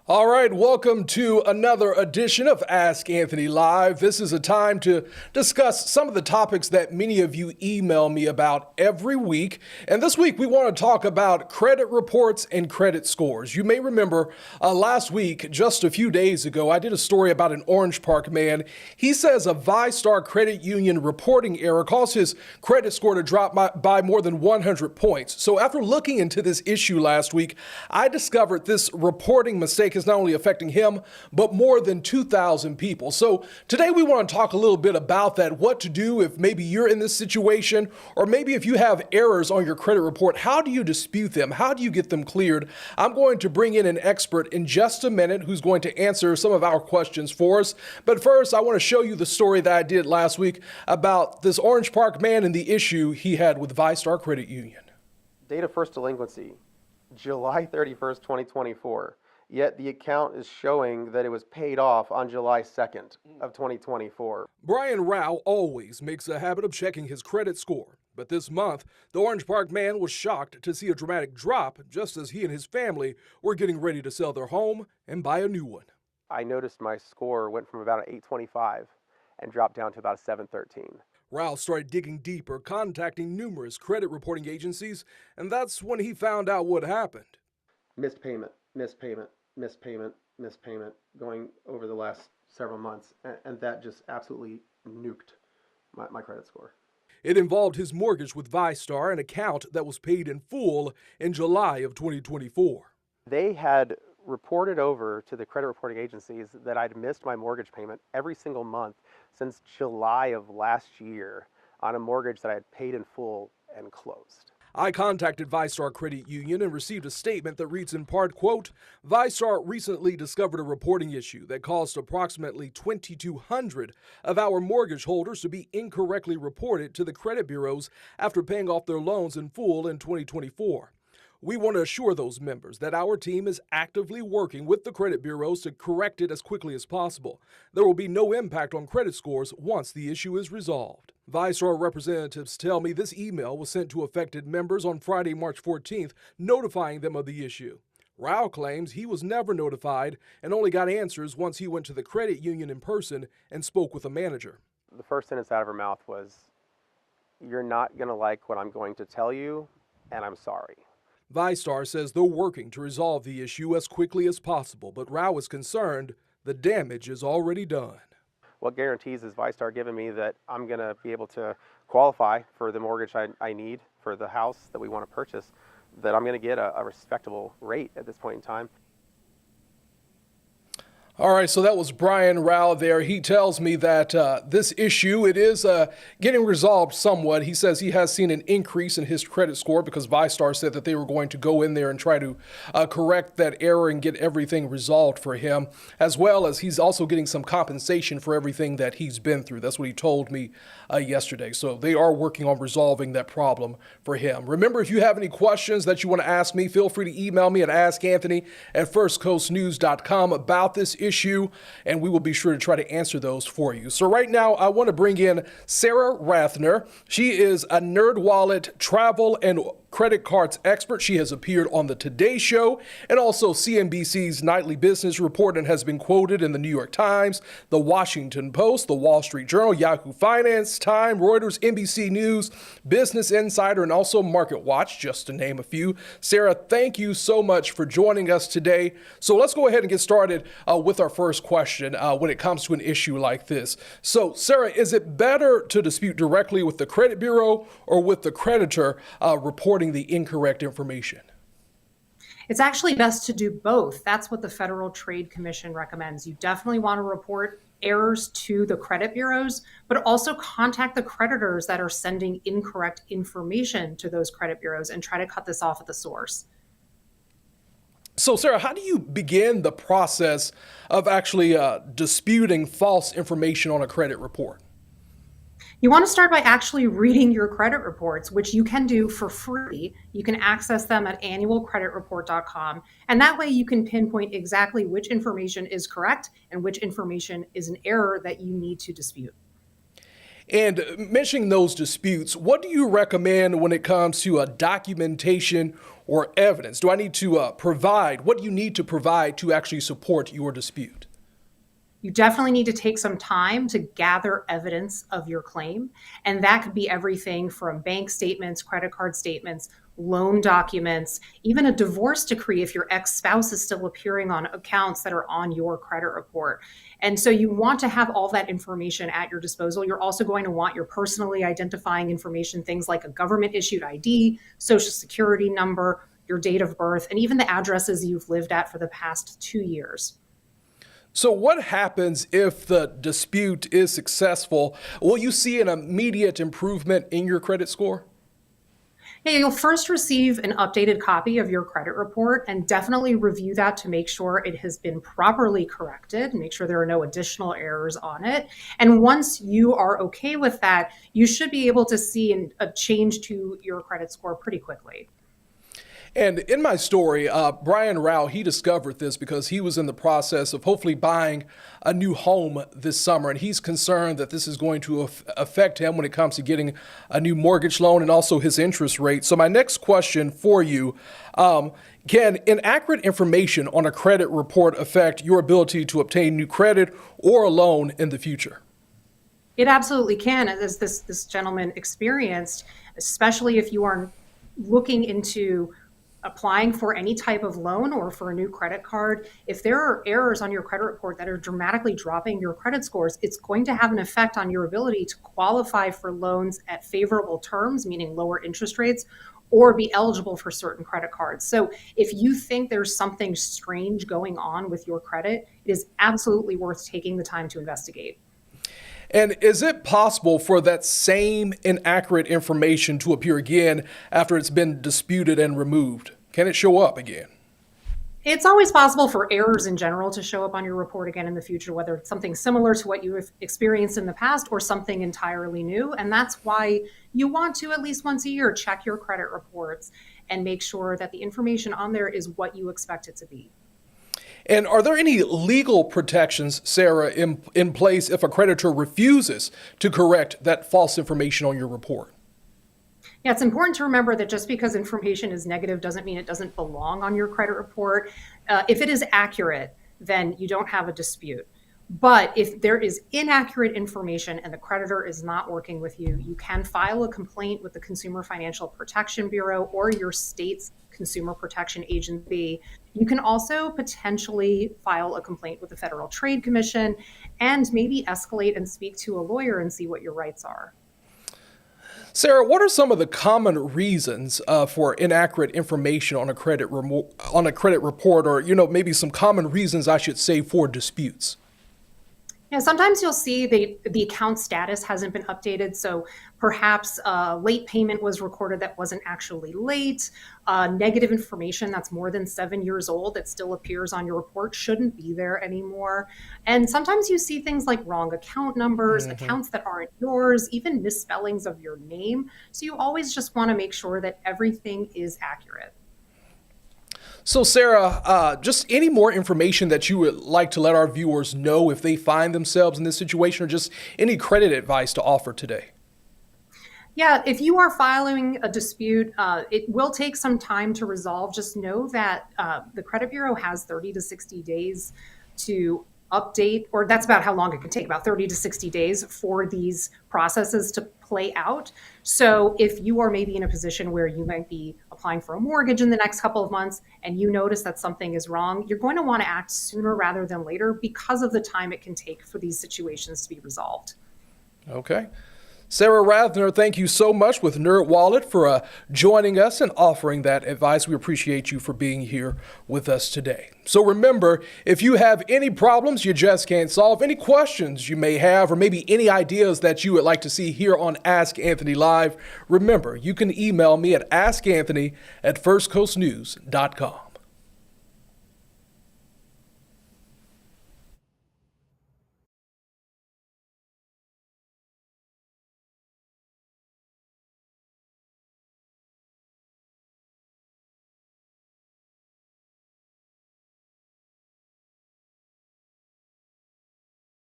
All right, welcome to another edition of Ask Anthony Live. This is a time to discuss some of the topics that many of you email me about every week. And this week, we want to talk about credit reports and credit scores. You may remember last week, just a few days ago, I did a story about an Orange Park man. He says a VyStar credit union reporting error caused his credit score to drop by more than 100 points. So after looking into this issue last week, I discovered this reporting mistake is not only affecting him, but more than 2,000 people. So today we want to talk a little bit about that, what to do if maybe you're in this situation, or maybe if you have errors on your credit report, how do you dispute them? How do you get them cleared? I'm going to bring in an expert in just a minute who's going to answer some of our questions for us. But first, I want to show you the story that I did last week about this Orange Park man and the issue he had with VyStar Credit Union. Date of first delinquency, July 31st, 2024. Yet the account is showing that it was paid off on July 2nd of 2024. Brian Rao always makes a habit of checking his credit score. But this month, the Orange Park man was shocked to see a dramatic drop just as he and his family were getting ready to sell their home and buy a new one. I noticed my score went from about an 825 and dropped down to about a 713. Rao started digging deeper, contacting numerous credit reporting agencies, and that's when he found out what happened. Missed payment, missed payment, missed payment, missed payment, going over the last several months, and that just absolutely nuked my credit score. It involved his mortgage with VyStar, an account that was paid in full in July of 2024. They had reported over to the credit reporting agencies that I'd missed my mortgage payment every single month since July of last year on a mortgage that I had paid in full and closed. I contacted VyStar Credit Union and received a statement that reads in part, quote, VyStar recently discovered a reporting issue that caused approximately 2,200 of our mortgage holders to be incorrectly reported to the credit bureaus after paying off their loans in full in 2024. We want to assure those members that our team is actively working with the credit bureaus to correct it as quickly as possible. There will be no impact on credit scores once the issue is resolved. VyStar representatives tell me this email was sent to affected members on Friday, March 14th, notifying them of the issue. Rao claims he was never notified and only got answers once he went to the credit union in person and spoke with a manager. The first sentence out of her mouth was, "You're not going to like what I'm going to tell you, and I'm sorry." VyStar says they're working to resolve the issue as quickly as possible, but Rao is concerned the damage is already done. What guarantees is VyStar giving me that I'm going to be able to qualify for the mortgage I need for the house that we want to purchase, that I'm going to get a respectable rate at this point in time? All right, so that was Brian Rao there. He tells me that this issue, it is getting resolved somewhat. He says he has seen an increase in his credit score because VyStar said that they were going to go in there and try to correct that error and get everything resolved for him, as well as he's also getting some compensation for everything that he's been through. That's what he told me yesterday. So they are working on resolving that problem for him. Remember, if you have any questions that you want to ask me, feel free to email me at askanthony@firstcoastnews.com about this issue, and we will be sure to try to answer those for you. So right now, I want to bring in Sarah Rathner. She is a NerdWallet travel and credit cards expert. She has appeared on the Today Show and also CNBC's Nightly Business Report and has been quoted in the New York Times, the Washington Post, the Wall Street Journal, Yahoo Finance, Time, Reuters, NBC News, Business Insider, and also Market Watch, just to name a few. Sarah, thank you so much for joining us today. So let's go ahead and get started with our first question when it comes to an issue like this. So, Sarah, is it better to dispute directly with the credit bureau or with the creditor reporting the incorrect information? It's actually best to do both. That's what the Federal Trade Commission recommends. You definitely want to report errors to the credit bureaus, but also contact the creditors that are sending incorrect information to those credit bureaus and try to cut this off at the source. So, Sarah, how do you begin the process of actually disputing false information on a credit report? You want to start by actually reading your credit reports, which you can do for free. You can access them at annualcreditreport.com. And that way you can pinpoint exactly which information is correct and which information is an error that you need to dispute. And mentioning those disputes, what do you recommend when it comes to a documentation or evidence do I need to provide? What do you need to provide to actually support your dispute? You definitely need to take some time to gather evidence of your claim. And that could be everything from bank statements, credit card statements, loan documents, even a divorce decree if your ex-spouse is still appearing on accounts that are on your credit report. And so you want to have all that information at your disposal. You're also going to want your personally identifying information, things like a government issued ID, social security number, your date of birth, and even the addresses you've lived at for the past 2 years. So what happens if the dispute is successful? Will you see an immediate improvement in your credit score? Yeah, you'll first receive an updated copy of your credit report and definitely review that to make sure it has been properly corrected, make sure there are no additional errors on it. And once you are okay with that, you should be able to see a change to your credit score pretty quickly. And in my story, Brian Rao, he discovered this because he was in the process of hopefully buying a new home this summer. And he's concerned that this is going to affect him when it comes to getting a new mortgage loan and also his interest rate. So my next question for you, can inaccurate information on a credit report affect your ability to obtain new credit or a loan in the future? It absolutely can, as this gentleman experienced, especially if you are looking into applying for any type of loan or for a new credit card. If there are errors on your credit report that are dramatically dropping your credit scores, it's going to have an effect on your ability to qualify for loans at favorable terms, meaning lower interest rates, or be eligible for certain credit cards. So if you think there's something strange going on with your credit, it is absolutely worth taking the time to investigate. And is it possible for that same inaccurate information to appear again after it's been disputed and removed? Can it show up again? It's always possible for errors in general to show up on your report again in the future, whether it's something similar to what you have experienced in the past or something entirely new. And that's why you want to, at least once a year, check your credit reports and make sure that the information on there is what you expect it to be. And are there any legal protections, Sarah, in place if a creditor refuses to correct that false information on your report? Yeah, it's important to remember that just because information is negative doesn't mean it doesn't belong on your credit report. If it is accurate, then you don't have a dispute. But if there is inaccurate information and the creditor is not working with you, you can file a complaint with the Consumer Financial Protection Bureau or your state's Consumer Protection Agency. You can also potentially file a complaint with the Federal Trade Commission and maybe escalate and speak to a lawyer and see what your rights are. Sarah, what are some of the common reasons for inaccurate information on a credit report, or maybe some common reasons I should say for disputes? Yeah, sometimes you'll see the account status hasn't been updated. So perhaps late payment was recorded that wasn't actually late. Negative information that's more than 7 years old that still appears on your report shouldn't be there anymore. And sometimes you see things like wrong account numbers, accounts that aren't yours, even misspellings of your name. So you always just want to make sure that everything is accurate. So Sarah, just any more information that you would like to let our viewers know if they find themselves in this situation, or just any credit advice to offer today? Yeah, if you are filing a dispute, it will take some time to resolve. Just know that the credit bureau has 30 to 60 days to update, or that's about how long it can take, about 30 to 60 days for these processes to play out. So if you are maybe in a position where you might be applying for a mortgage in the next couple of months and you notice that something is wrong, you're going to want to act sooner rather than later because of the time it can take for these situations to be resolved. Okay. Sarah Rathner, thank you so much with NerdWallet for joining us and offering that advice. We appreciate you for being here with us today. So remember, if you have any problems you just can't solve, any questions you may have, or maybe any ideas that you would like to see here on Ask Anthony Live, remember, you can email me at askanthony@firstcoastnews.com.